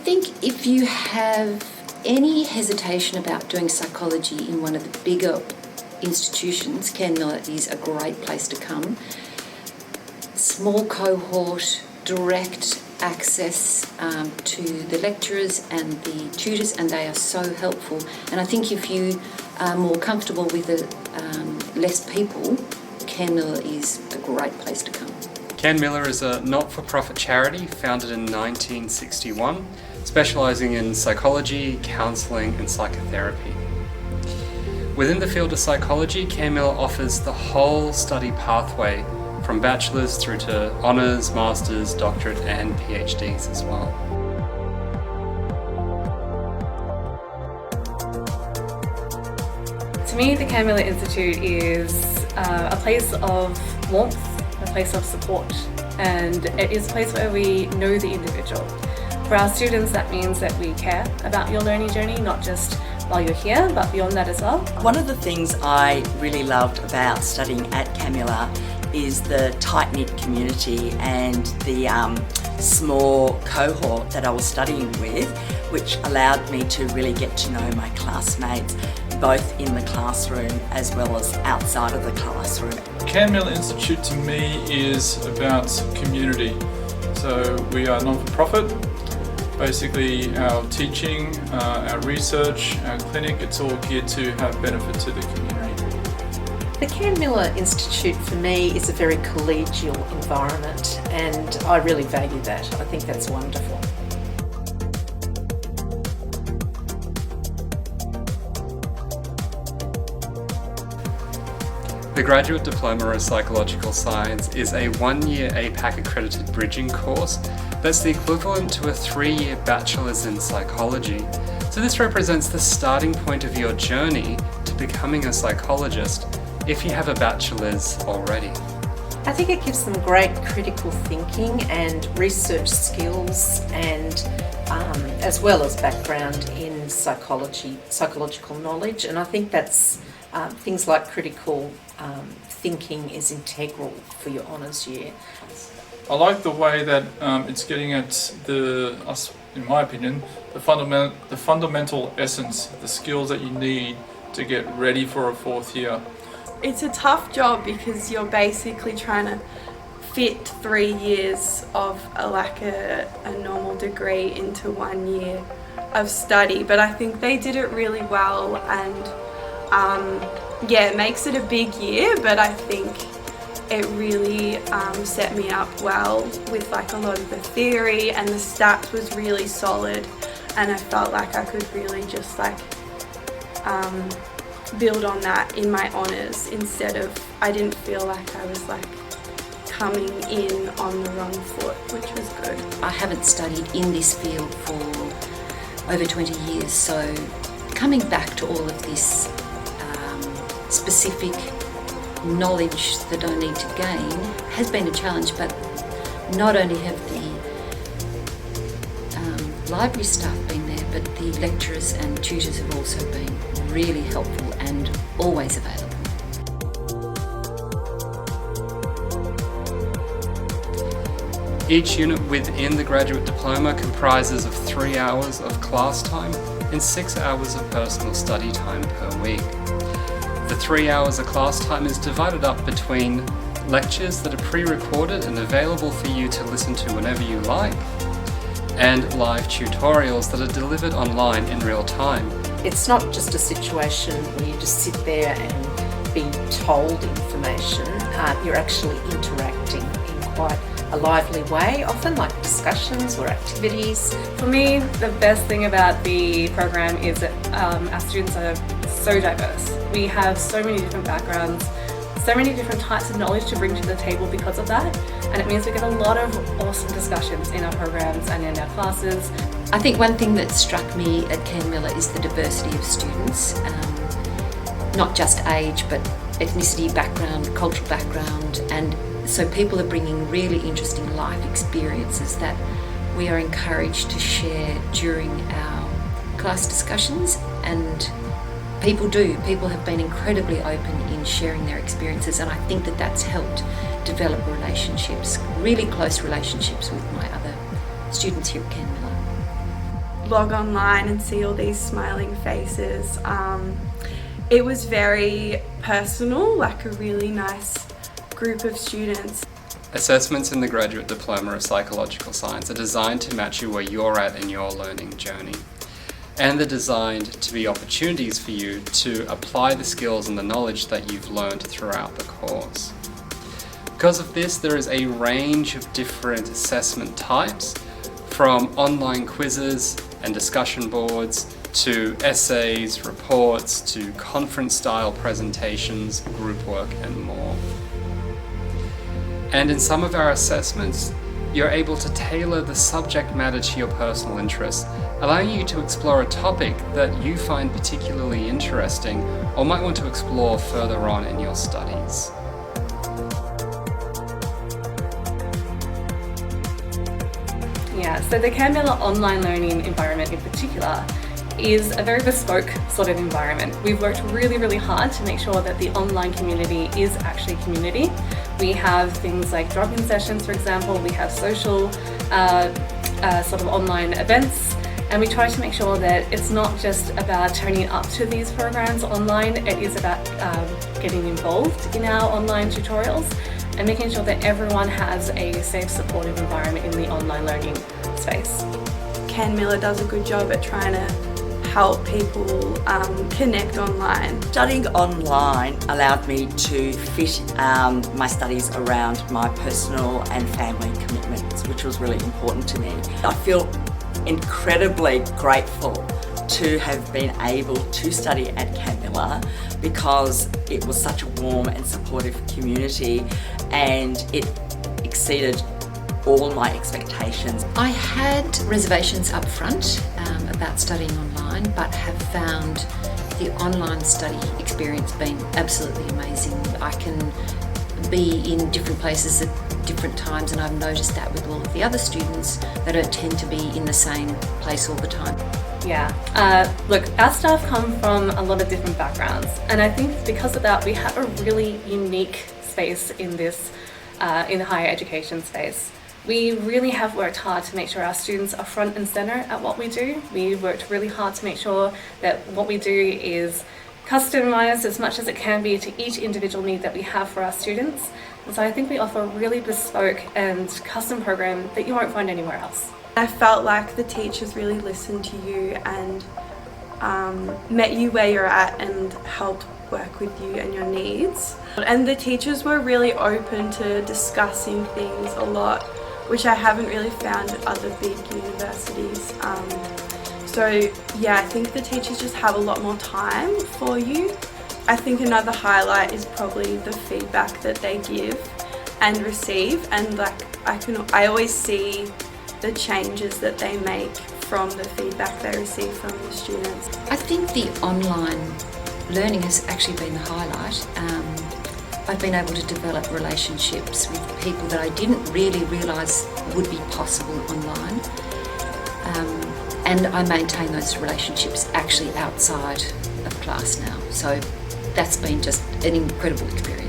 think if you have any hesitation about doing psychology in one of the bigger institutions, Cairnmillar is a great place to come. Small cohort, direct access to the lecturers and the tutors, and they are so helpful. And I think if you are more comfortable with less people, Cairnmillar is a great place to come. Cairnmillar is a not-for-profit charity founded in 1961, specialising in psychology, counselling and psychotherapy. Within the field of psychology, Cairnmillar offers the whole study pathway from bachelor's through to honours, masters, doctorate and PhDs as well. To me, the Cairnmillar Institute is a place of warmth, a place of support, and it is a place where we know the individual. For our students, that means that we care about your learning journey, not just while you're here, but beyond that as well. One of the things I really loved about studying at Cairnmillar is the tight-knit community and the small cohort that I was studying with, which allowed me to really get to know my classmates, both in the classroom as well as outside of the classroom. Cairnmillar Institute to me is about community. So we are non-for-profit. Basically our teaching, our research, our clinic, it's all geared to have benefit to the community. The Cairnmillar Institute for me is a very collegial environment, and I really value that. I think that's wonderful. The Graduate Diploma of Psychological Science is a one-year APAC accredited bridging course that's the equivalent to a 3-year bachelor's in psychology. So this represents the starting point of your journey to becoming a psychologist if you have a bachelor's already. I think it gives them great critical thinking and research skills, and as well as background in psychological knowledge, and I think that's things like critical thinking is integral for your honours year. I like the way that it's getting at in my opinion, the fundamental essence, the skills that you need to get ready for a 4th year. It's a tough job because you're basically trying to fit 3 years of a normal degree into 1 year of study, but I think they did it really well, and it makes it a big year, but I think it really set me up well with a lot of the theory, and the stats was really solid, and I felt like I could really just build on that in my honours instead of, I didn't feel like I was coming in on the wrong foot, which was good. I haven't studied in this field for over 20 years, so coming back to all of this specific knowledge that I need to gain has been a challenge, but not only have the library staff been there, but the lecturers and tutors have also been really helpful and always available. Each unit within the Graduate Diploma comprises of 3 hours of class time and 6 hours of personal study time per week. The 3 hours of class time is divided up between lectures that are pre-recorded and available for you to listen to whenever you like, and live tutorials that are delivered online in real time. It's not just a situation where you just sit there and be told information. You're actually interacting in quite a lively way, often like discussions or activities. For me, the best thing about the program is that our students are so diverse. We have so many different backgrounds, so many different types of knowledge to bring to the table because of that, and it means we get a lot of awesome discussions in our programs and in our classes. I think one thing that struck me at Cairnmillar is the diversity of students, not just age but ethnicity, background, cultural background, and so people are bringing really interesting life experiences that we are encouraged to share during our class discussions, and people have been incredibly open in sharing their experiences, and I think that that's helped develop relationships, really close relationships with my other students here at Cairnmillar. log online and see all these smiling faces. It was very personal, like a really nice group of students. Assessments in the Graduate Diploma of Psychological Science are designed to match you where you're at in your learning journey. And they're designed to be opportunities for you to apply the skills and the knowledge that you've learned throughout the course. Because of this, there is a range of different assessment types, from online quizzes and discussion boards to essays, reports, to conference-style presentations, group work, and more. And in some of our assessments, you're able to tailor the subject matter to your personal interests, allowing you to explore a topic that you find particularly interesting or might want to explore further on in your studies. Yeah, so the Cairnmillar online learning environment in particular is a very bespoke sort of environment. We've worked really, really hard to make sure that the online community is actually community. We have things like drop-in sessions, for example. We have social sort of online events, and we try to make sure that it's not just about turning up to these programs online. It is about getting involved in our online tutorials and making sure that everyone has a safe, supportive environment in the online learning space. Cairnmillar does a good job at trying to help people connect online. Studying online allowed me to fit my studies around my personal and family commitments, which was really important to me. I feel incredibly grateful to have been able to study at Cairnmillar because it was such a warm and supportive community, and it exceeded all my expectations. I had reservations up front about studying online, but have found the online study experience being absolutely amazing. I can be in different places at different times, and I've noticed that with all of the other students, they don't tend to be in the same place all the time. Yeah, look, our staff come from a lot of different backgrounds, and I think because of that we have a really unique space in this, in the higher education space. We really have worked hard to make sure our students are front and centre at what we do. We worked really hard to make sure that what we do is customised as much as it can be to each individual need that we have for our students. And so I think we offer a really bespoke and custom program that you won't find anywhere else. I felt like the teachers really listened to you and met you where you're at and helped work with you and your needs. And the teachers were really open to discussing things a lot, which I haven't really found at other big universities. So yeah, I think the teachers just have a lot more time for you. I think another highlight is probably the feedback that they give and receive, and like I always see the changes that they make from the feedback they receive from the students. I think the online learning has actually been the highlight. I've been able to develop relationships with people that I didn't really realise would be possible online. And I maintain those relationships actually outside of class now. So that's been just an incredible experience.